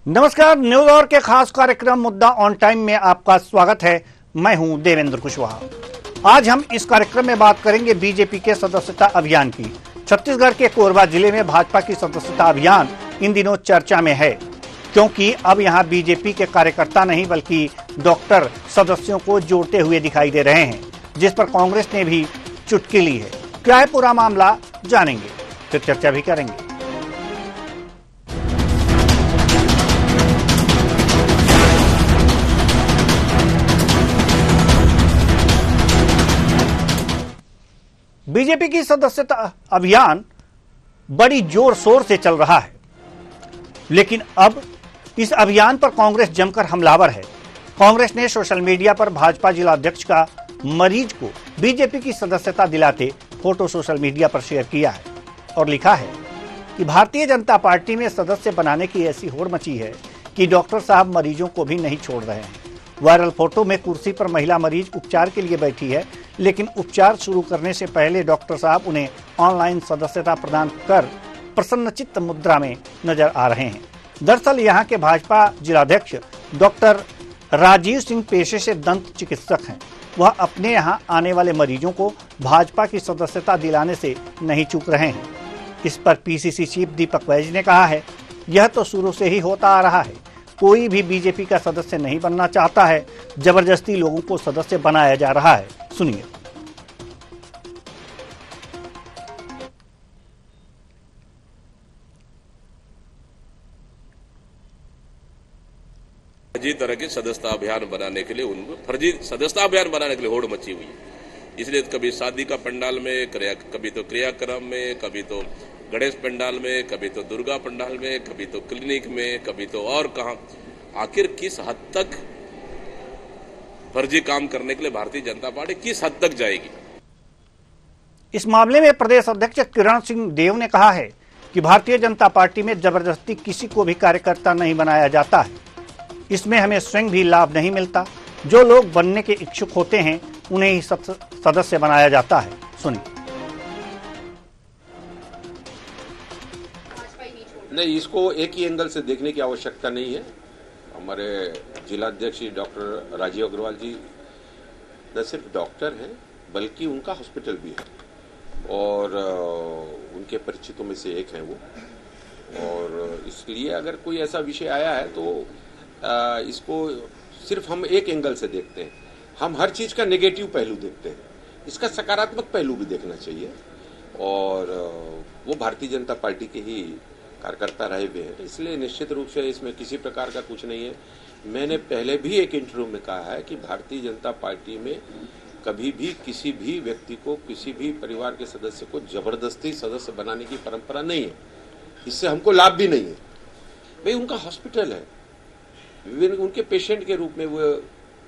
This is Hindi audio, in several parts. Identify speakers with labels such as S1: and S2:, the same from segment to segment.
S1: नमस्कार, न्यूज आवर के खास कार्यक्रम मुद्दा ऑन टाइम में आपका स्वागत है। मैं हूं देवेंद्र कुशवाहा। आज हम इस कार्यक्रम में बात करेंगे बीजेपी के सदस्यता अभियान की। छत्तीसगढ़ के कोरबा जिले में भाजपा की सदस्यता अभियान इन दिनों चर्चा में है, क्योंकि अब यहां बीजेपी के कार्यकर्ता नहीं बल्कि डॉक्टर सदस्यों को जोड़ते हुए दिखाई दे रहे हैं, जिस पर कांग्रेस ने भी चुटकी ली है। क्या है पूरा मामला, जानेंगे, फिर चर्चा भी करेंगे। बीजेपी की सदस्यता अभियान बड़ी जोर शोर से चल रहा है, लेकिन अब इस अभियान पर कांग्रेस जमकर हमलावर है। कांग्रेस ने सोशल मीडिया पर भाजपा जिला अध्यक्ष का मरीज को बीजेपी की सदस्यता दिलाते फोटो सोशल मीडिया पर शेयर किया है और लिखा है कि भारतीय जनता पार्टी में सदस्य बनाने की ऐसी होड़ मची है कि डॉक्टर साहब मरीजों को भी नहीं छोड़ रहे हैं। वायरल फोटो में कुर्सी पर महिला मरीज उपचार के लिए बैठी है, लेकिन उपचार शुरू करने से पहले डॉक्टर साहब उन्हें ऑनलाइन सदस्यता प्रदान कर प्रसन्नचित्त मुद्रा में नजर आ रहे हैं। दरअसल यहां के भाजपा जिलाध्यक्ष डॉक्टर राजीव सिंह पेशे से दंत चिकित्सक हैं। वह अपने यहां आने वाले मरीजों को भाजपा की सदस्यता दिलाने से नहीं चूक रहे हैं। इस पर पीसीसी चीफ दीपक वैज ने कहा है, यह तो शुरू से ही होता आ रहा है। कोई भी बीजेपी का सदस्य नहीं बनना चाहता है, जबरदस्ती लोगों को सदस्य बनाया जा रहा है। सुनिए।
S2: फर्जी तरह के सदस्यता अभियान बनाने के लिए उनको फर्जी सदस्यता अभियान बनाने के लिए होड़ मची हुई है। इसलिए कभी शादी का पंडाल में, कभी तो क्रियाक्रम में, कभी तो गणेश पंडाल में, कभी तो दुर्गा पंडाल में, कभी तो क्लिनिक में, कभी तो और कहां। आखिर किस हद तक फर्जी काम करने के लिए भारतीय जनता पार्टी किस हद तक जाएगी?
S1: इस मामले में प्रदेश अध्यक्ष किरण सिंह देव ने कहा है कि भारतीय जनता पार्टी में जबरदस्ती किसी को भी कार्यकर्ता नहीं बनाया जाता है। इसमें हमें स्वयं भी लाभ नहीं मिलता। जो लोग बनने के इच्छुक होते हैं उन्हें ही सदस्य बनाया जाता है। सुनिए।
S3: नहीं, इसको एक ही एंगल से देखने की आवश्यकता नहीं है। हमारे जिलाध्यक्ष डॉक्टर राजीव अग्रवाल जी न सिर्फ डॉक्टर हैं बल्कि उनका हॉस्पिटल भी है और उनके परिचितों में से एक हैं वो। और इसलिए अगर कोई ऐसा विषय आया है तो इसको सिर्फ हम एक एंगल से देखते हैं। हम हर चीज का नेगेटिव पहलू देखते हैं, इसका सकारात्मक पहलू भी देखना चाहिए। और वो भारतीय जनता पार्टी के ही कार्यकर्ता रहे हुए हैं, इसलिए निश्चित रूप से इसमें किसी प्रकार का कुछ नहीं है। मैंने पहले भी एक इंटरव्यू में कहा है कि भारतीय जनता पार्टी में कभी भी किसी भी व्यक्ति को, किसी भी परिवार के सदस्य को जबरदस्ती सदस्य बनाने की परंपरा नहीं है। इससे हमको लाभ भी नहीं है। भाई उनका हॉस्पिटल है, उनके पेशेंट के रूप में वो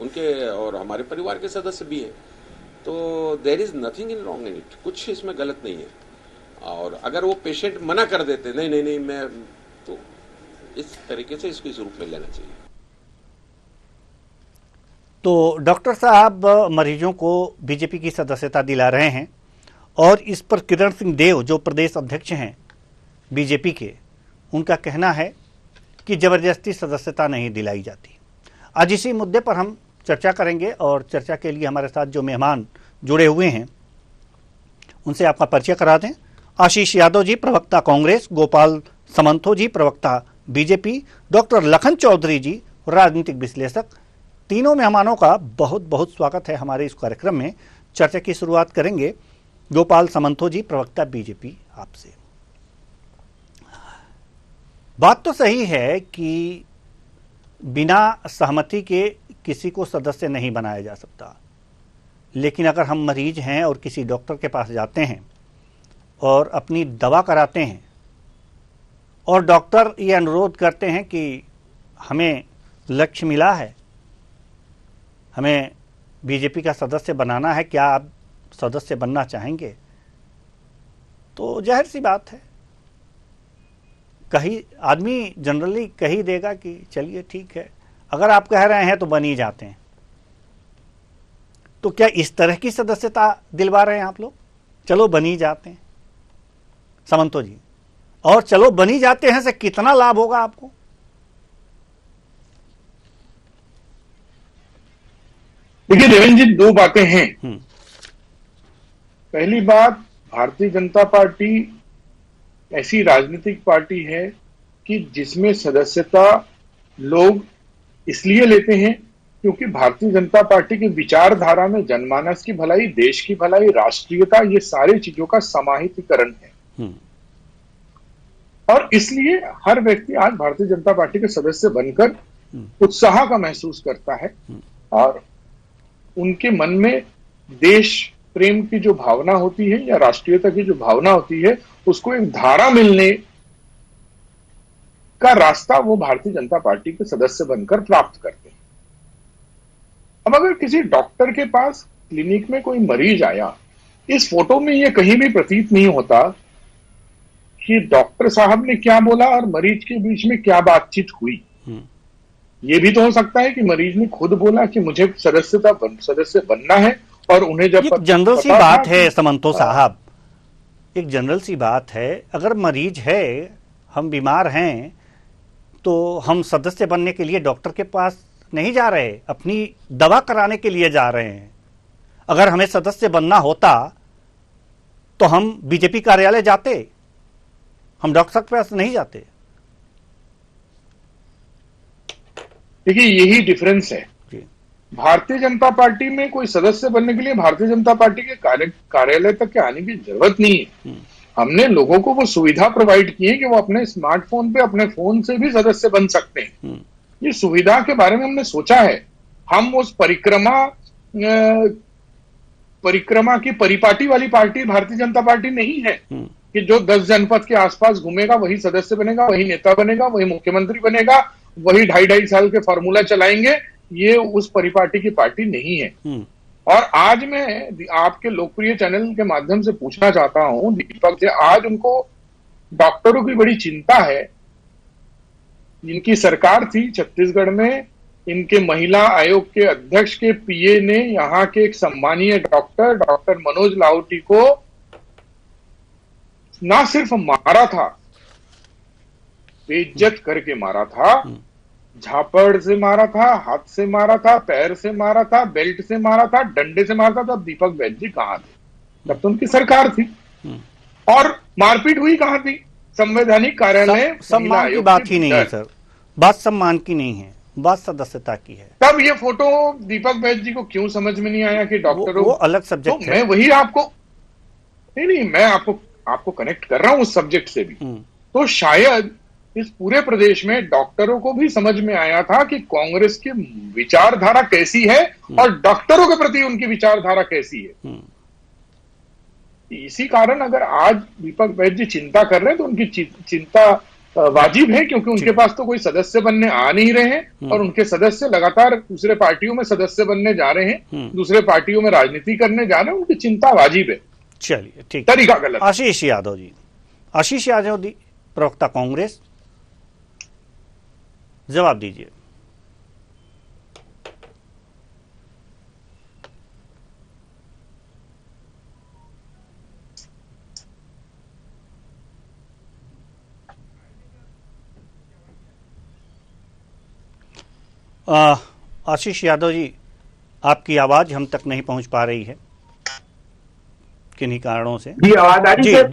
S3: उनके और हमारे परिवार के सदस्य भी हैं, तो there is nothing in wrong in it. कुछ इसमें गलत नहीं है। और अगर वो पेशेंट मना कर देते नहीं मैं, तो इस तरीके से इसको इस रूप में लेना चाहिए।
S1: तो डॉक्टर साहब मरीजों को बीजेपी की सदस्यता दिला रहे हैं और इस पर किरण सिंह देव जो प्रदेश अध्यक्ष हैं बीजेपी के, उनका कहना है कि जबरदस्ती सदस्यता नहीं दिलाई जाती। आज इसी मुद्दे पर हम चर्चा करेंगे और चर्चा के लिए हमारे साथ जो मेहमान जुड़े हुए हैं उनसे आपका परिचय करा दें। आशीष यादव जी, प्रवक्ता कांग्रेस, गोपाल समंथो जी, प्रवक्ता बीजेपी, डॉक्टर लखन चौधरी जी, राजनीतिक विश्लेषक। तीनों मेहमानों का बहुत बहुत स्वागत है हमारे इस कार्यक्रम में। चर्चा की शुरुआत करेंगे गोपाल समंथो जी, प्रवक्ता बीजेपी, आपसे। बात तो सही है कि बिना सहमति के किसी को सदस्य नहीं बनाया जा सकता, लेकिन अगर हम मरीज हैं और किसी डॉक्टर के पास जाते हैं और अपनी दवा कराते हैं और डॉक्टर ये अनुरोध करते हैं कि हमें लक्ष्य मिला है, हमें बीजेपी का सदस्य बनाना है, क्या आप सदस्य बनना चाहेंगे? तो जाहिर सी बात है, कहीं आदमी जनरली कही देगा कि चलिए ठीक है, अगर आप कह रहे हैं तो बन ही जाते हैं। तो क्या इस तरह की सदस्यता दिलवा रहे हैं आप लोग? चलो बन ही जाते हैं। समंतो जी, और चलो बन ही जाते हैं से कितना लाभ होगा आपको?
S4: देखिए देवेंद्र जी, दो बातें हैं। पहली बात, भारतीय जनता पार्टी ऐसी राजनीतिक पार्टी है कि जिसमें सदस्यता लोग इसलिए लेते हैं क्योंकि भारतीय जनता पार्टी की विचारधारा में जनमानस की भलाई, देश की भलाई, राष्ट्रीयता, ये सारी चीजों का समाहितीकरण है। और इसलिए हर व्यक्ति आज भारतीय जनता पार्टी के सदस्य बनकर उत्साह का महसूस करता है और उनके मन में देश प्रेम की जो भावना होती है या राष्ट्रीयता की जो भावना होती है, उसको एक धारा मिलने का रास्ता वो भारतीय जनता पार्टी के सदस्य बनकर प्राप्त करते हैं। अब अगर किसी डॉक्टर के पास क्लिनिक में कोई मरीज आया, इस फोटो में यह कहीं भी प्रतीत नहीं होता कि डॉक्टर साहब ने क्या बोला और मरीज के बीच में क्या बातचीत हुई। ये भी तो हो सकता है कि मरीज ने खुद बोला कि मुझे सदस्य बनना है और उन्हें जब
S1: जनरल सी बात है समंतो साहब, एक जनरल सी बात है, अगर मरीज है, हम बीमार हैं, तो हम सदस्य बनने के लिए डॉक्टर के पास नहीं जा रहे, अपनी दवा कराने के लिए जा रहे हैं। अगर हमें सदस्य बनना होता तो हम बीजेपी कार्यालय जाते, हम डॉक्टर के पास नहीं जाते।
S4: देखिए यही डिफरेंस है। भारतीय जनता पार्टी में कोई सदस्य बनने के लिए भारतीय जनता पार्टी के कार्यालय तक के आने की जरूरत नहीं है। हमने लोगों को वो सुविधा प्रोवाइड की है कि वो अपने स्मार्टफोन पे, अपने फोन से भी सदस्य बन सकते हैं। ये सुविधा के बारे में हमने सोचा है। हम उस परिक्रमा की परिपाटी वाली पार्टी भारतीय जनता पार्टी नहीं है कि जो 10 जनपद के आसपास घूमेगा वही सदस्य बनेगा, वही नेता बनेगा, वही मुख्यमंत्री बनेगा, वही 2.5 साल के फॉर्मूला चलाएंगे। ये उस परिपाटी की पार्टी नहीं है। और आज मैं आपके लोकप्रिय चैनल के माध्यम से पूछना चाहता हूं दीपक जी, आज उनको डॉक्टरों की बड़ी चिंता है। इनकी सरकार थी छत्तीसगढ़ में, इनके महिला आयोग के अध्यक्ष के पीए ने यहाँ के एक सम्मानीय डॉक्टर मनोज लाहौटी को ना सिर्फ मारा था, बेइज्जत करके मारा था, झापड़ से मारा था, हाथ से मारा था, पैर से मारा था, बेल्ट से मारा था, डंडे से मारा था। तब दीपक बैद जी कहां थे? तब तो उनकी सरकार थी। और मारपीट हुई कहां थी? संवैधानिक कार्यालय।
S1: सम्मान की बात ही नहीं है सर, बात सम्मान की नहीं है, बात सदस्यता की है।
S4: तब ये फोटो दीपक बैद जी को क्यों समझ में नहीं आया कि डॉक्टरों
S1: वो अलग सब्जेक्ट
S4: है। मैं वही आपको नहीं मैं आपको कनेक्ट कर रहा हूं उस सब्जेक्ट से भी। तो शायद इस पूरे प्रदेश में डॉक्टरों को भी समझ में आया था कि कांग्रेस की विचारधारा कैसी है और डॉक्टरों के प्रति उनकी विचारधारा कैसी है। इसी कारण अगर आज दीपक बैद जी चिंता कर रहे हैं तो उनकी चिंता वाजिब है, क्योंकि उनके पास तो कोई सदस्य बनने आ नहीं रहे हैं और उनके सदस्य लगातार दूसरे पार्टियों में सदस्य बनने जा रहे हैं, दूसरे पार्टियों में राजनीति करने जा रहे हैं। उनकी चिंता वाजिब है।
S1: चलिए ठीक,
S4: तरीका गलत।
S1: आशीष यादव जी, प्रवक्ता कांग्रेस, जवाब दीजिए। आशीष यादव जी, आपकी आवाज हम तक नहीं पहुंच पा रही है किन्हीं कारणों से।
S5: जी आवाज आ रही है?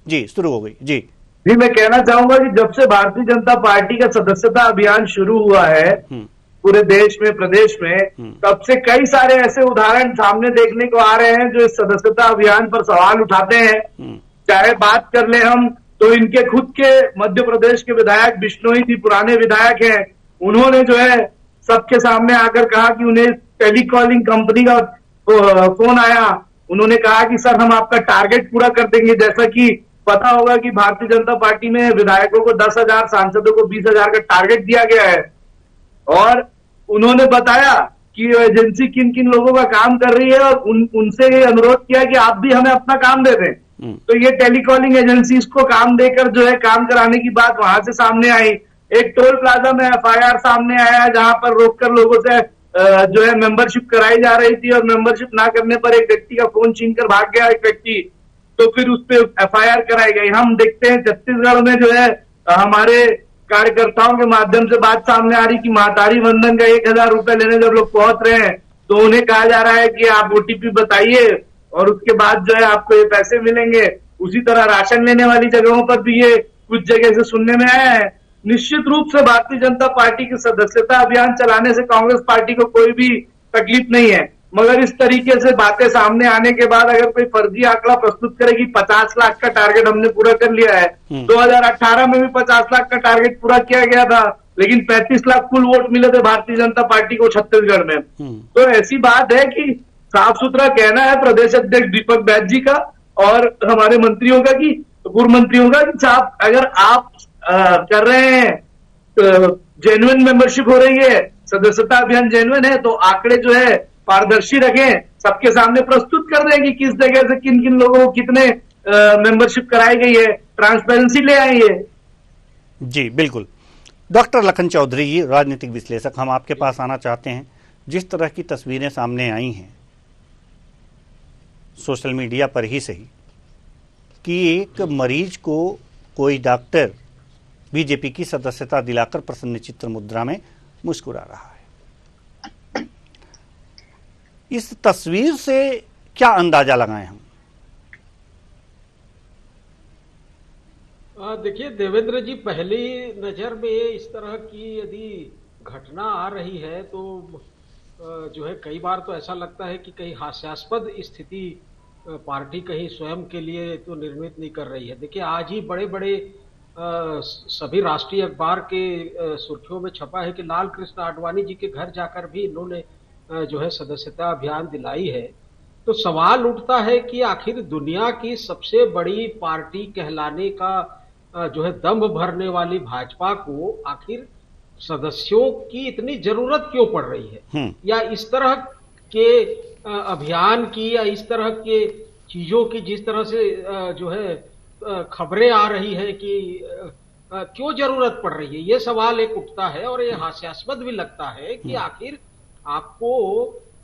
S1: जी शुरू हो गई। जी
S5: मैं कहना चाहूंगा कि जब से भारतीय जनता पार्टी का सदस्यता अभियान शुरू हुआ है पूरे देश में, प्रदेश में, तब से कई सारे ऐसे उदाहरण सामने देखने को आ रहे हैं जो इस सदस्यता अभियान पर सवाल उठाते हैं। चाहे बात कर ले हम तो इनके खुद के मध्य प्रदेश के विधायक बिश्नोई जी पुराने विधायक हैं, उन्होंने जो है सबके सामने आकर कहा कि उन्हें टेलीकॉलिंग कंपनी का फोन आया। उन्होंने कहा कि सर हम आपका टारगेट पूरा कर देंगे। जैसा कि पता होगा कि भारतीय जनता पार्टी में विधायकों को 10,000, सांसदों को 20,000 का टारगेट दिया गया है। और उन्होंने बताया कि एजेंसी किन किन लोगों का काम कर रही है और उनसे ये अनुरोध किया कि आप भी हमें अपना काम दे दें। तो ये टेलीकॉलिंग एजेंसी को काम देकर जो है काम कराने की बात वहां से सामने आई। एक टोल प्लाजा में FIR सामने आया जहां पर रोककर लोगों से जो है मेंबरशिप कराई जा रही थी और मेंबरशिप ना करने पर एक व्यक्ति का फोन छीनकर भाग गया एक व्यक्ति, तो फिर उस पर FIR कराई गई। हम देखते हैं छत्तीसगढ़ में जो है हमारे कार्यकर्ताओं के माध्यम से बात सामने आ रही कि महतारी वंदन का 1,000 रुपए लेने जब लोग पहुंच रहे हैं तो उन्हें कहा जा रहा है कि आप ओटीपी बताइए और उसके बाद जो है आपको ये पैसे मिलेंगे। उसी तरह राशन लेने वाली जगहों पर भी ये कुछ जगह से सुनने में आया है। निश्चित रूप से भारतीय जनता पार्टी की सदस्यता अभियान चलाने से कांग्रेस पार्टी को कोई भी तकलीफ नहीं है, मगर इस तरीके से बातें सामने आने के बाद अगर कोई फर्जी आंकड़ा प्रस्तुत करे कि 50 लाख का टारगेट हमने पूरा कर लिया है, 2018 में भी 50 लाख का टारगेट पूरा किया गया था, लेकिन 35 लाख कुल वोट मिले थे भारतीय जनता पार्टी को छत्तीसगढ़ में। तो ऐसी बात है कि साफ सुथरा कहना है प्रदेश अध्यक्ष दीपक बैज जी का और हमारे मंत्रियों का, कि पूर्व मंत्रियों का, कि साहब अगर आप कर रहे हैं जेन्युइन मेंबरशिप हो रही है, सदस्यता अभियान जेन्युइन है, तो आंकड़े जो है पारदर्शी रखें, सबके सामने प्रस्तुत कर दें कि किस जगह से किन किन लोगों को कितने मेंबरशिप कराई गई है, ट्रांसपेरेंसी ले आइए।
S1: जी बिल्कुल। डॉक्टर लखन चौधरी जी, राजनीतिक विश्लेषक, हम आपके पास आना चाहते हैं। जिस तरह की तस्वीरें सामने आई हैं सोशल मीडिया पर ही सही, कि एक मरीज को कोई डॉक्टर बीजेपी की सदस्यता दिलाकर प्रसन्न चित्र मुद्रा में मुस्कुरा रहा है, इस तस्वीर से क्या अंदाजा लगाएं हम?
S6: देखिए देवेंद्र जी, पहली नजर में इस तरह की यदि घटना आ रही है तो जो है कई बार तो ऐसा लगता है कि कहीं हास्यास्पद स्थिति पार्टी कहीं स्वयं के लिए तो निर्मित नहीं कर रही है। देखिए आज ही बड़े बड़े सभी राष्ट्रीय अखबार के सुर्खियों में छपा है कि लाल कृष्ण आडवाणी जी के घर जाकर भी इन्होंने जो है सदस्यता अभियान दिलाई है। तो सवाल उठता है कि आखिर दुनिया की सबसे बड़ी पार्टी कहलाने का जो है दम्भ भरने वाली भाजपा को आखिर सदस्यों की इतनी जरूरत क्यों पड़ रही है, या इस तरह के अभियान की या इस तरह के चीजों की जिस तरह से जो है खबरें आ रही है कि क्यों जरूरत पड़ रही है, ये सवाल एक उठता है। और ये हास्यास्पद भी लगता है कि आखिर आपको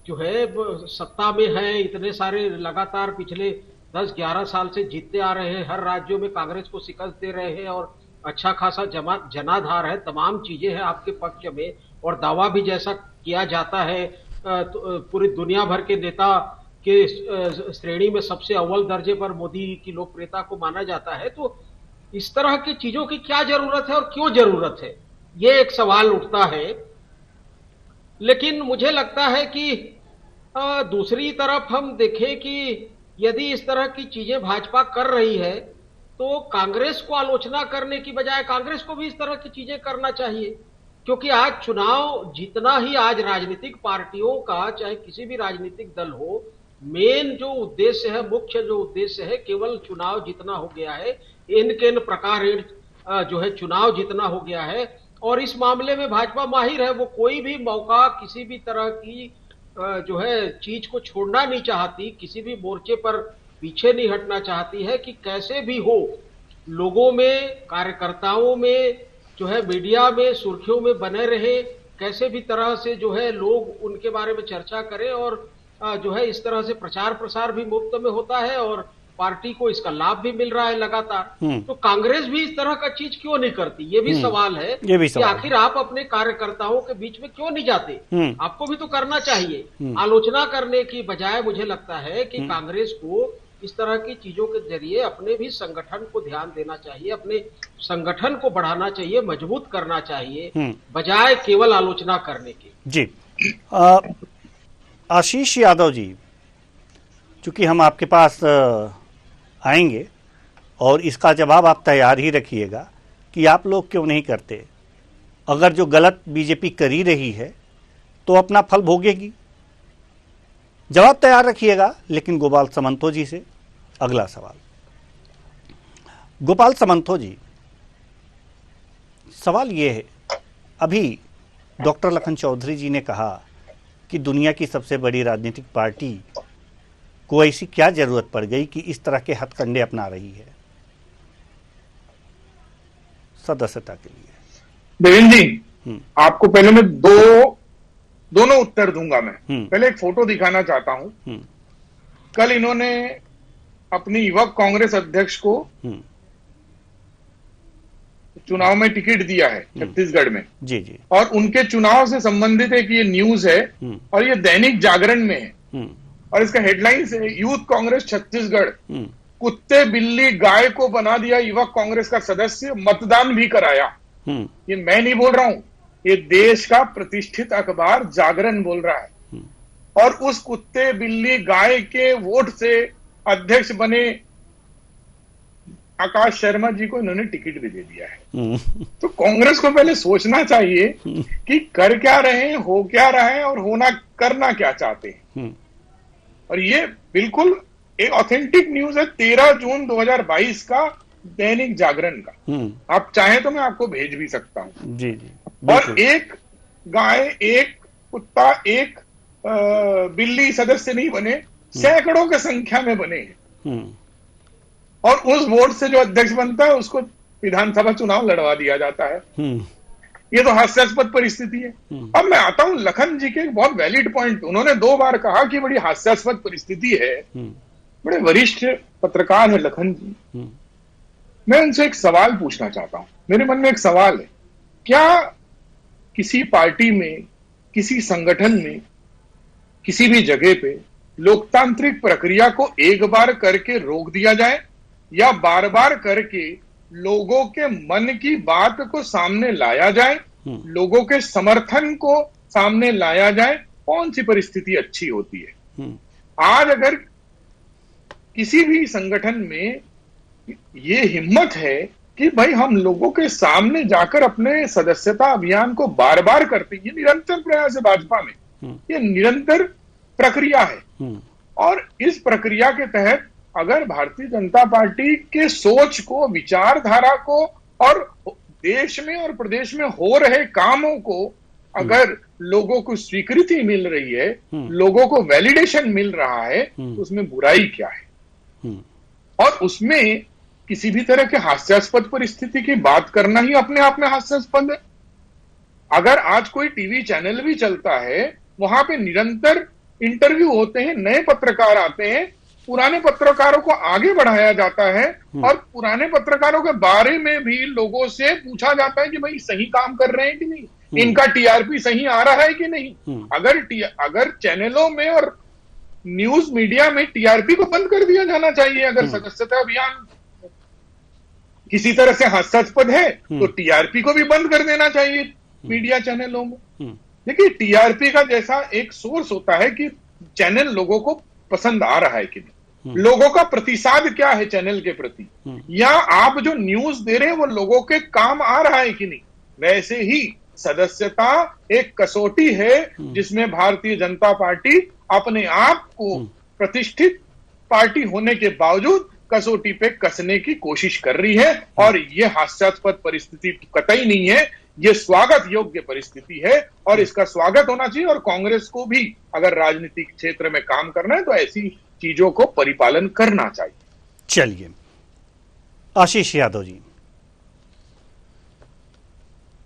S6: जो है सत्ता में है, इतने सारे लगातार पिछले 10-11 साल से जीतते आ रहे हैं, हर राज्यों में कांग्रेस को शिकस्त दे रहे हैं और अच्छा खासा जनाधार है, तमाम चीजें हैं आपके पक्ष में, और दावा भी जैसा किया जाता है तो पूरी दुनिया भर के नेता के श्रेणी में सबसे अव्वल दर्जे पर मोदी की लोकप्रियता को माना जाता है। तो इस तरह की चीजों की क्या जरूरत है और क्यों जरूरत है, ये एक सवाल उठता है। लेकिन मुझे लगता है कि दूसरी तरफ हम देखें कि यदि इस तरह की चीजें भाजपा कर रही है तो कांग्रेस को आलोचना करने की बजाय कांग्रेस को भी इस तरह की चीजें करना चाहिए, क्योंकि आज चुनाव जीतना ही आज राजनीतिक पार्टियों का, चाहे किसी भी राजनीतिक दल हो, मेन जो उद्देश्य है, मुख्य जो उद्देश्य है, केवल चुनाव जीतना हो गया है। इन प्रकार जो है चुनाव जीतना हो गया है और इस मामले में भाजपा माहिर है। वो कोई भी मौका, किसी भी तरह की जो है चीज को छोड़ना नहीं चाहती, किसी भी मोर्चे पर पीछे नहीं हटना चाहती है कि कैसे भी हो लोगों में, कार्यकर्ताओं में, जो है मीडिया में सुर्खियों में बने रहे, कैसे भी तरह से जो है लोग उनके बारे में चर्चा करें और जो है इस तरह से प्रचार प्रसार भी मुफ्त में होता है और पार्टी को इसका लाभ भी मिल रहा है लगातार। तो कांग्रेस भी इस तरह का चीज क्यों नहीं करती, ये भी सवाल है कि आखिर आप अपने कार्यकर्ताओं के बीच में क्यों नहीं जाते, आपको भी तो करना चाहिए। आलोचना करने की बजाय मुझे लगता है कि कांग्रेस को इस तरह की चीजों के जरिए अपने भी संगठन को ध्यान देना चाहिए, अपने संगठन को बढ़ाना चाहिए, मजबूत करना चाहिए, बजाय केवल आलोचना करने की।
S1: जी आशीष यादव जी, चूंकि हम आपके पास आएंगे और इसका जवाब आप तैयार ही रखिएगा कि आप लोग क्यों नहीं करते। अगर जो गलत बीजेपी कर ही रही है तो अपना फल भोगेगी, जवाब तैयार रखिएगा। लेकिन गोपाल समंतो जी से अगला सवाल। गोपाल समंतो जी, सवाल ये है, अभी डॉक्टर लखन चौधरी जी ने कहा कि दुनिया की सबसे बड़ी राजनीतिक पार्टी को ऐसी क्या जरूरत पड़ गई कि इस तरह के हथकंडे अपना रही है सदस्यता के लिए।
S4: देवेंद्र जी, आपको पहले मैं दोनों उत्तर दूंगा। मैं पहले एक फोटो दिखाना चाहता हूं। कल इन्होंने अपनी युवक कांग्रेस अध्यक्ष को चुनाव में टिकट दिया है छत्तीसगढ़ में
S1: जी जी,
S4: और उनके चुनाव से संबंधित एक ये न्यूज है और ये दैनिक जागरण में है और इसका हेडलाइन है यूथ कांग्रेस छत्तीसगढ़ कुत्ते बिल्ली गाय को बना दिया युवक कांग्रेस का सदस्य, मतदान भी कराया। ये मैं नहीं बोल रहा हूं, ये देश का प्रतिष्ठित अखबार जागरण बोल रहा है। और उस कुत्ते बिल्ली गाय के वोट से अध्यक्ष बने आकाश शर्मा जी को इन्होंने टिकट भी दे दिया है। तो कांग्रेस को पहले सोचना चाहिए कि कर क्या रहे हैं, हो क्या रहा है और करना क्या चाहते हैं। और ये बिल्कुल एक ऑथेंटिक न्यूज है 13 जून 2022 का दैनिक जागरण का। आप चाहें तो मैं आपको भेज भी सकता हूं। जी जी, और एक गाय एक कुत्ता एक बिल्ली सदस्य नहीं बने, सैकड़ों की संख्या में बने हैं। और उस वोट से जो अध्यक्ष बनता है उसको विधानसभा चुनाव लड़वा दिया जाता है। ये तो हास्यास्पद परिस्थिति है। अब मैं आता हूं लखन जी के एक बहुत वैलिड पॉइंट, उन्होंने 2 बार कहा कि बड़ी हास्यास्पद परिस्थिति है। बड़े वरिष्ठ पत्रकार है लखन जी। मैं उनसे एक सवाल पूछना चाहता हूं, मेरे मन में एक सवाल है, क्या किसी पार्टी में, किसी संगठन में, किसी भी जगह पे लोकतांत्रिक प्रक्रिया को एक बार करके रोक दिया जाए या बार बार करके लोगों के मन की बात को सामने लाया जाए, लोगों के समर्थन को सामने लाया जाए? कौन सी परिस्थिति अच्छी होती है? आज अगर किसी भी संगठन में ये हिम्मत है कि भाई हम लोगों के सामने जाकर अपने सदस्यता अभियान को बार बार करते, ये निरंतर प्रयास है भाजपा में, ये निरंतर प्रक्रिया है। और इस प्रक्रिया के तहत अगर भारतीय जनता पार्टी के सोच को, विचारधारा को और देश में और प्रदेश में हो रहे कामों को अगर लोगों को स्वीकृति मिल रही है, लोगों को वैलिडेशन मिल रहा है, तो उसमें बुराई क्या है? और उसमें किसी भी तरह के हास्यास्पद परिस्थिति की बात करना ही अपने आप में हास्यास्पद है। अगर आज कोई टीवी चैनल भी चलता है, वहां पे निरंतर इंटरव्यू होते हैं, नए पत्रकार आते हैं, पुराने पत्रकारों को आगे बढ़ाया जाता है और पुराने पत्रकारों के बारे में भी लोगों से पूछा जाता है कि भाई सही काम कर रहे हैं कि नहीं, इनका टीआरपी सही आ रहा है कि नहीं। अगर चैनलों में और न्यूज मीडिया में टीआरपी को बंद कर दिया जाना चाहिए। अगर सदस्यता अभियान किसी तरह से हास्यास्पद है तो टीआरपी को भी बंद कर देना चाहिए मीडिया चैनलों में। देखिए, टीआरपी का जैसा एक सोर्स होता है कि चैनल लोगों को पसंद आ रहा है कि नहीं, लोगों का प्रतिसाद क्या है चैनल के प्रति, या आप जो न्यूज दे रहे हैं वो लोगों के काम आ रहा है कि नहीं। वैसे ही सदस्यता एक कसौटी है जिसमें भारतीय जनता पार्टी अपने आप को प्रतिष्ठित पार्टी होने के बावजूद कसौटी पे कसने की कोशिश कर रही है। और यह हास्यास्पद परिस्थिति कतई नहीं है, यह स्वागत योग्य परिस्थिति है और इसका स्वागत होना चाहिए। और कांग्रेस को भी अगर राजनीतिक क्षेत्र में काम करना है तो ऐसी चीजों को परिपालन करना चाहिए।
S1: चलिए, आशीष यादव जी।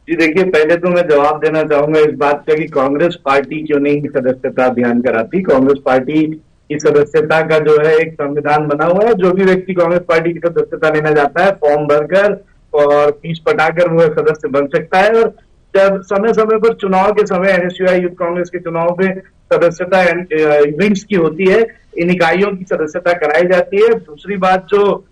S5: जी देखिए, पहले तो मैं जवाब देना चाहूंगा इस बात का कि कांग्रेस पार्टी क्यों नहीं सदस्यता अभियान कराती। कांग्रेस पार्टी की सदस्यता का जो है एक संविधान बना हुआ है। जो भी व्यक्ति कांग्रेस पार्टी की सदस्यता लेना चाहता है, फॉर्म भरकर और फीस पटाकर वो सदस्य बन सकता है। और जब समय समय पर चुनाव के समय एनएसयूआई यूथ कांग्रेस के चुनाव पे सदस्यता इवेंट्स की होती है, इन इकाइयों की सदस्यता कराई जाती है। दूसरी बात, जो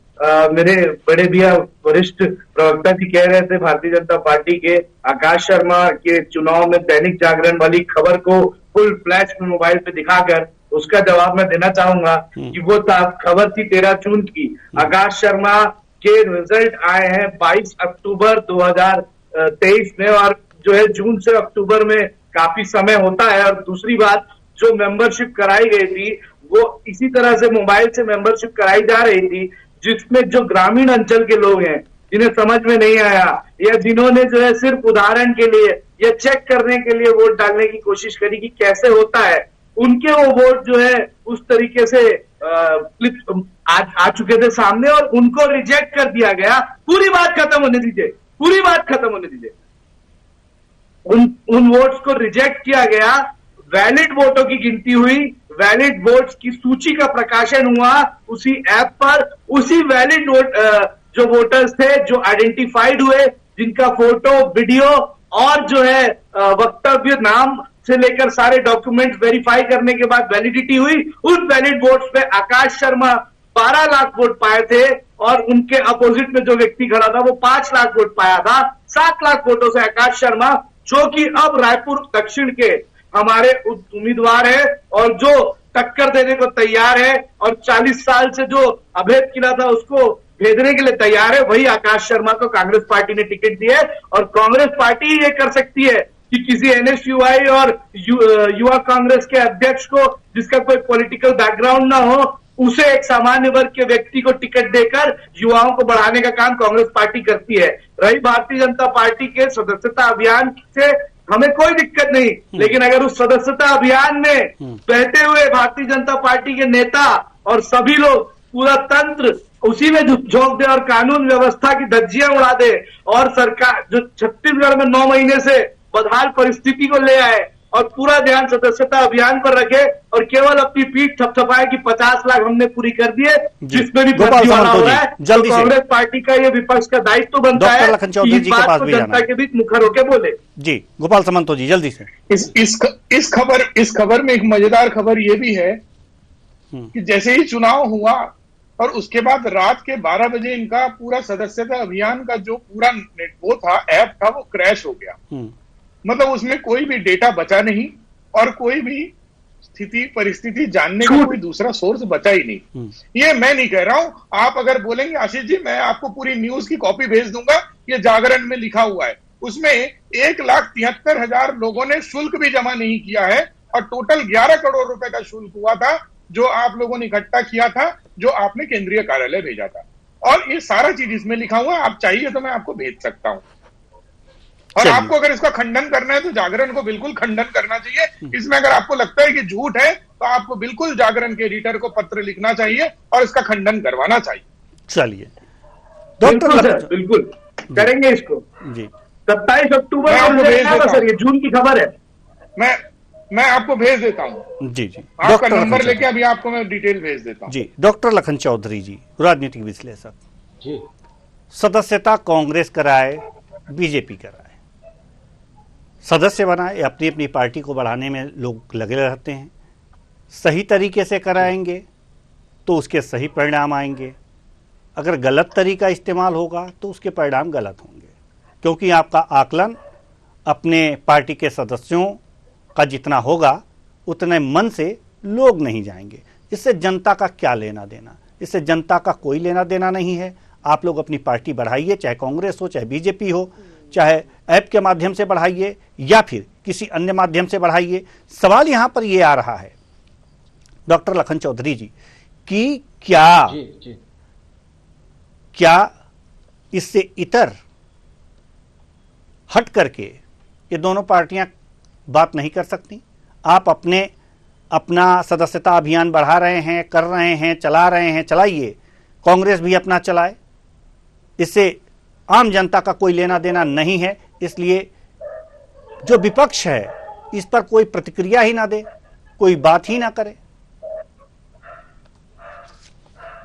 S5: मेरे बड़े भैया वरिष्ठ प्रवक्ता जी कह रहे थे भारतीय जनता पार्टी के, आकाश शर्मा के चुनाव में दैनिक जागरण वाली खबर को फुल फ्लैश में मोबाइल पे दिखाकर उसका जवाब मैं देना चाहूंगा कि वो खबर थी 13 जून की। आकाश शर्मा के रिजल्ट आए हैं 22 अक्टूबर 2023 में, और जो है जून से अक्टूबर में काफी समय होता है। और दूसरी बात, जो मेंबरशिप कराई गई थी वो इसी तरह से मोबाइल से मेंबरशिप कराई जा रही थी, जिसमें जो ग्रामीण अंचल के लोग हैं, जिन्हें समझ में नहीं आया या जिन्होंने जो है सिर्फ उदाहरण के लिए या चेक करने के लिए वोट डालने की कोशिश करी कि कैसे होता है, उनके वो वोट जो है उस तरीके से आ चुके थे सामने और उनको रिजेक्ट कर दिया गया। पूरी बात खत्म होने दीजिए, पूरी बात खत्म होने दीजिए। उन वोट्स को रिजेक्ट किया गया, वैलिड वोटों की गिनती हुई, वैलिड वोट्स की सूची का प्रकाशन हुआ उसी ऐप पर। उसी वैलिड वोट जो वोटर्स थे, जो आइडेंटिफाइड हुए, जिनका फोटो, वीडियो और जो है वक्तव्य, नाम से लेकर सारे डॉक्यूमेंट्स वेरीफाई करने के बाद वैलिडिटी हुई, उन वैलिड वोट्स पे आकाश शर्मा 12 लाख वोट पाए थे और उनके अपोजिट में जो व्यक्ति खड़ा था वो 5 लाख वोट पाया था। 7 लाख वोटों से आकाश शर्मा, जो कि अब रायपुर दक्षिण के हमारे उम्मीदवार है और जो टक्कर देने को तैयार है और 40 साल से जो अभेद किला था उसको भेदने के लिए तैयार है, वही आकाश शर्मा को कांग्रेस पार्टी ने टिकट दिया है। और कांग्रेस पार्टी ये कर सकती है कि किसी एनएसयूआई और युवा कांग्रेस के अध्यक्ष को, जिसका कोई पॉलिटिकल बैकग्राउंड ना हो, उसे एक सामान्य वर्ग के व्यक्ति को टिकट देकर युवाओं को बढ़ाने का काम कांग्रेस पार्टी करती है। रही भारतीय जनता पार्टी के सदस्यता अभियान से हमें कोई दिक्कत नहीं, लेकिन अगर उस सदस्यता अभियान में बहते हुए भारतीय जनता पार्टी के नेता और सभी लोग, पूरा तंत्र उसी में झोंक दे और कानून व्यवस्था की धज्जियां उड़ा दे और सरकार जो छत्तीसगढ़ में 9 महीने से बदहाल परिस्थिति को ले आए और पूरा ध्यान सदस्यता अभियान पर रखे और केवल अपनी पीठ थपथपाए कि 50 लाख हमने पूरी कर दिए, जिसमें भी फर्जीवाड़ा हो रहा है, तो कांग्रेस पार्टी का ये विपक्ष का दायित्व बनता है कि इस बात को जनता के बीच मुखर होकर बोले।
S1: जी गोपाल सामंतो जी, जल्दी से।
S4: इस खबर में एक मजेदार खबर ये भी है कि जैसे ही चुनाव हुआ और उसके बाद रात के 12 बजे इनका पूरा सदस्यता अभियान का जो पूरा वो था, ऐप था, वो क्रैश हो गया। मतलब उसमें कोई भी डेटा बचा नहीं और कोई भी स्थिति परिस्थिति जानने का कोई दूसरा सोर्स बचा ही नहीं। ये मैं नहीं कह रहा हूं, आप अगर बोलेंगे आशीष जी मैं आपको पूरी न्यूज की कॉपी भेज दूंगा, ये जागरण में लिखा हुआ है, उसमें 1,73,000 लोगों ने शुल्क भी जमा नहीं किया है और टोटल 11 करोड़ रुपए का शुल्क हुआ था जो आप लोगों ने इकट्ठा किया था, जो आपने केंद्रीय कार्यालय भेजा था। और ये सारा चीज इसमें लिखा हुआ है, आप चाहिए तो मैं आपको भेज सकता हूं। और आपको अगर इसका खंडन करना है तो जागरण को बिल्कुल खंडन करना चाहिए। इसमें अगर आपको लगता है कि झूठ है तो आपको बिल्कुल जागरण के एडिटर को पत्र लिखना चाहिए और इसका खंडन करवाना चाहिए।
S1: चलिए
S5: डॉक्टर, बिल्कुल करेंगे इसको जी। 27 अक्टूबर सर, ये जून की खबर है।
S4: मैं आपको भेज देता हूं।
S1: जी जी,
S4: आपका नंबर लेके अभी आपको मैं डिटेल भेज देता हूं।
S1: जी, डॉक्टर लखन चौधरी जी, राजनीतिक विश्लेषक
S6: जी।
S1: सदस्यता कांग्रेस कराए, बीजेपी कराए, सदस्य बनाए, अपनी अपनी पार्टी को बढ़ाने में लोग लगे रहते हैं। सही तरीके से कराएंगे तो उसके सही परिणाम आएंगे, अगर गलत तरीका इस्तेमाल होगा तो उसके परिणाम गलत होंगे, क्योंकि आपका आकलन अपने पार्टी के सदस्यों का जितना होगा उतने मन से लोग नहीं जाएंगे। इससे जनता का क्या लेना देना, इससे जनता का कोई लेना देना नहीं है। आप लोग अपनी पार्टी बढ़ाइए, चाहे कांग्रेस हो, चाहे बीजेपी हो, चाहे ऐप के माध्यम से बढ़ाइए या फिर किसी अन्य माध्यम से बढ़ाइए। सवाल यहां पर यह आ रहा है डॉक्टर लखन चौधरी जी कि क्या इससे इतर हट करके ये दोनों पार्टियां बात नहीं कर सकती? आप अपना सदस्यता अभियान बढ़ा रहे हैं, कर रहे हैं, चला रहे हैं, चलाइए, कांग्रेस भी अपना चलाए, इससे आम जनता का कोई लेना देना नहीं है। इसलिए जो विपक्ष है इस पर कोई प्रतिक्रिया ही ना दे, कोई बात ही ना करे।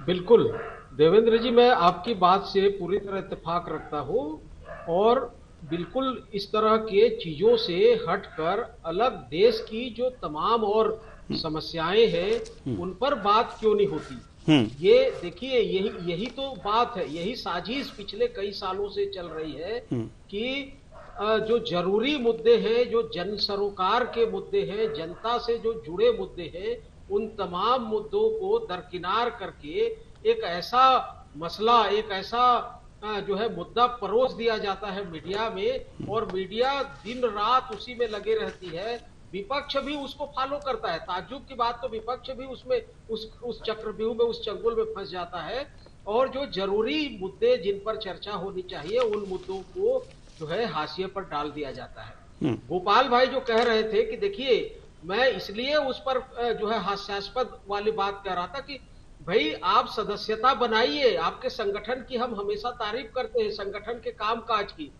S6: बिल्कुल देवेंद्र जी, मैं आपकी बात से पूरी तरह इत्तेफाक रखता हूं और बिल्कुल इस तरह के चीजों से हटकर अलग देश की जो तमाम और समस्याएं हैं उन पर बात क्यों नहीं होती। ये देखिए, यही तो बात है, यही साजिश पिछले कई सालों से चल रही है कि जो जरूरी मुद्दे हैं, जो जन सरोकार के मुद्दे हैं, जनता से जो जुड़े मुद्दे हैं, उन तमाम मुद्दों को दरकिनार करके एक ऐसा मसला, एक ऐसा जो है मुद्दा परोस दिया जाता है मीडिया में और मीडिया दिन रात उसी में लगे रहती है। विपक्ष भी उसको फॉलो करता है। ताज्जुब की बात तो विपक्ष भी उसमें उस चक्रव्यूह में, उस चंगुल में फंस जाता है और जो जरूरी मुद्दे जिन पर चर्चा होनी चाहिए उन मुद्दों को जो है हाशिए पर डाल दिया जाता है। गोपाल भाई जो कह रहे थे कि देखिए, मैं इसलिए उस पर जो है हास्यास्पद वाली बात कह रहा था कि भाई आप सदस्यता बनाइए, आपके संगठन की हम हमेशा तारीफ करते हैं, संगठन के कामकाज की,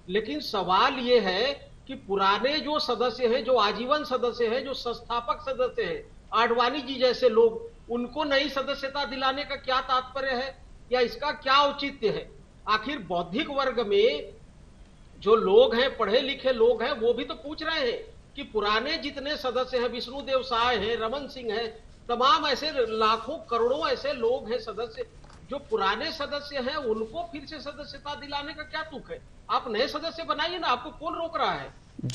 S6: लेकिन सवाल ये है कि पुराने जो सदस्य हैं, जो आजीवन सदस्य हैं, जो संस्थापक सदस्य हैं, आडवाणी जी जैसे लोग, उनको नई सदस्यता दिलाने का क्या तात्पर्य है या इसका क्या औचित्य है? आखिर बौद्धिक वर्ग में जो लोग हैं, पढ़े लिखे लोग हैं, वो भी तो पूछ रहे हैं कि पुराने जितने सदस्य हैं, विष्णुदेव साय हैं, रमन सिंह हैं, तमाम ऐसे लाखों करोड़ों ऐसे लोग हैं सदस्य, जो पुराने सदस्य हैं, उनको फिर से सदस्यता दिलाने का क्या तुक है? आप नए सदस्य बनाइए ना, आपको कौन रोक रहा है?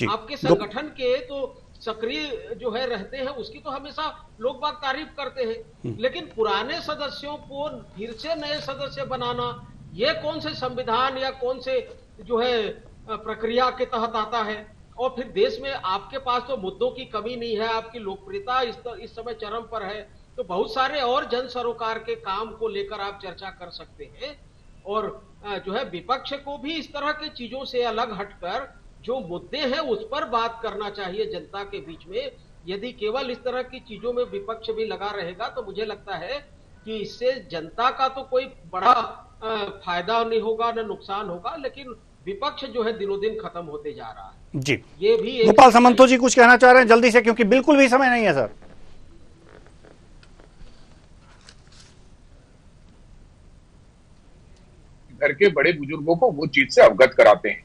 S6: आपके संगठन के तो सक्रिय जो है रहते हैं, उसकी तो हमेशा लोग बाग तारीफ करते हैं, लेकिन पुराने सदस्यों को फिर से नए सदस्य बनाना, ये कौन से संविधान या कौन से जो है प्रक्रिया के तहत आता है? और फिर देश में आपके पास तो मुद्दों की कमी नहीं है, आपकी लोकप्रियता इस समय चरम पर है, तो बहुत सारे और जन सरोकार के काम को लेकर आप चर्चा कर सकते हैं। और जो है विपक्ष को भी इस तरह की चीजों से अलग हटकर जो मुद्दे हैं उस पर बात करना चाहिए जनता के बीच में। यदि केवल इस तरह की चीजों में विपक्ष भी लगा रहेगा तो मुझे लगता है कि इससे जनता का तो कोई बड़ा फायदा नहीं होगा, न नुकसान होगा, लेकिन विपक्ष जो है दिनों दिन खत्म होते जा रहा है।
S1: जी,
S6: ये भी
S1: गोपाल सामंतो जी कुछ कहना चाह रहे हैं जल्दी से, क्योंकि बिल्कुल भी समय नहीं है सर।
S4: घर के बड़े बुजुर्गों को वो चीज से अवगत कराते हैं।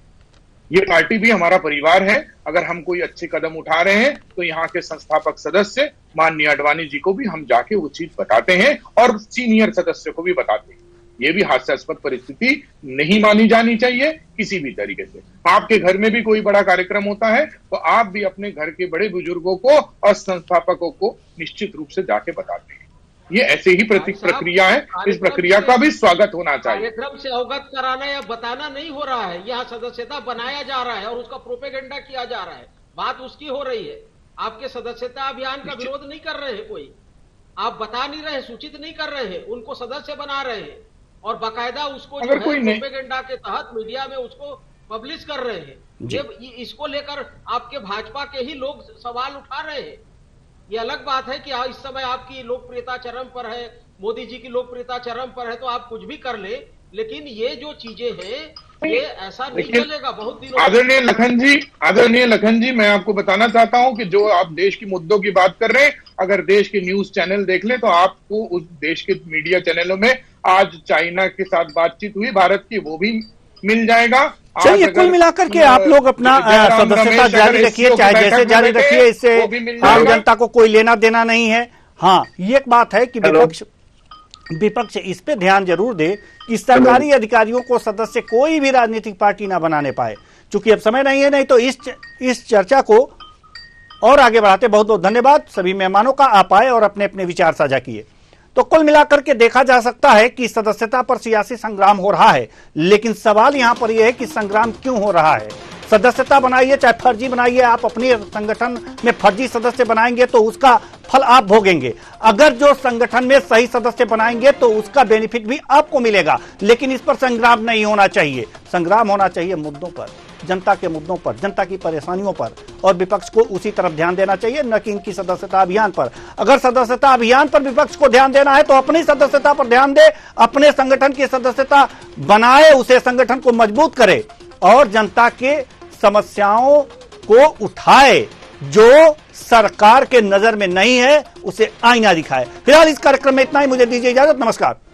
S4: ये पार्टी भी हमारा परिवार है। अगर हम कोई अच्छे कदम उठा रहे हैं तो यहाँ के संस्थापक सदस्य माननीय आडवाणी जी को भी हम जाके वो चीज बताते हैं और सीनियर सदस्य को भी बताते हैं। ये भी हास्यास्पद परिस्थिति नहीं मानी जानी चाहिए किसी भी तरीके से। आपके घर में भी कोई बड़ा कार्यक्रम होता है तो आप भी अपने घर के बड़े बुजुर्गों को और संस्थापकों को निश्चित रूप से जाके बताते हैं। ये ऐसे ही प्रक्रिया है, इस प्रक्रिया का भी स्वागत होना चाहिए।
S6: कार्यक्रम से अवगत कराना या बताना नहीं हो रहा है, यहाँ सदस्यता बनाया जा रहा है और उसका प्रोपेगेंडा किया जा रहा है, बात उसकी हो रही है। आपके सदस्यता अभियान का विरोध नहीं कर रहे हैं कोई, आप बता नहीं रहे, सूचित नहीं कर रहे हैं, उनको सदस्य बना रहे हैं और बाकायदा उसको जो है प्रोपेगेंडा के तहत मीडिया में उसको पब्लिश कर रहे हैं। ये इसको लेकर आपके भाजपा के ही लोग सवाल उठा रहे हैं। ये अलग बात है कि इस समय आपकी लोकप्रियता चरम पर है, मोदी जी की लोकप्रियता चरम पर है, तो आप कुछ भी कर ले, लेकिन ये जो चीजें हैं ये ऐसा नहीं चलेगा बहुत दिनों।
S4: आदरणीय लखन जी, मैं आपको बताना चाहता हूं कि जो आप देश की मुद्दों की बात कर रहे हैं, अगर देश के न्यूज चैनल देख लें तो आपको उस देश के मीडिया चैनलों में आज चाइना के साथ बातचीत हुई भारत की, वो भी मिल जाएगा।
S1: चलिए, कुल मिलाकर के आप लोग अपना सदस्यता जारी रखिए, चाहे जैसे जारी रखिए, इससे आम जनता को कोई लेना देना नहीं है। हाँ, ये एक बात है कि विपक्ष इस पे ध्यान जरूर दे कि सरकारी अधिकारियों को सदस्य कोई भी राजनीतिक पार्टी ना बनाने पाए। चूंकि अब समय नहीं है, नहीं तो इस चर्चा को और आगे बढ़ाते। बहुत बहुत धन्यवाद सभी मेहमानों का, आप आए और अपने अपने विचार साझा किए। तो कुल मिलाकर के देखा जा सकता है कि सदस्यता पर सियासी संग्राम हो रहा है, लेकिन सवाल यहां पर यह है कि संग्राम क्यों हो रहा है। सदस्यता बनाइए चाहे फर्जी बनाइए, आप अपने संगठन में फर्जी सदस्य बनाएंगे तो उसका फल आप भोगेंगे। अगर जो संगठन में सही सदस्य बनाएंगे तो उसका बेनिफिट भी आपको मिलेगा, लेकिन इस पर संग्राम नहीं होना चाहिए। संग्राम होना चाहिए मुद्दों पर, जनता के मुद्दों पर, जनता की परेशानियों पर, और विपक्ष को उसी तरफ ध्यान देना चाहिए, न कि इनकी सदस्यता अभियान पर। अगर सदस्यता अभियान पर विपक्ष को ध्यान देना है तो अपनी सदस्यता पर ध्यान दे, अपने संगठन की सदस्यता बनाए, उसे संगठन को मजबूत करे और जनता के समस्याओं को उठाए। जो सरकार के नजर में नहीं है उसे आईना दिखाए। फिलहाल इस कार्यक्रम में इतना ही, मुझे दीजिए इजाजत, नमस्कार।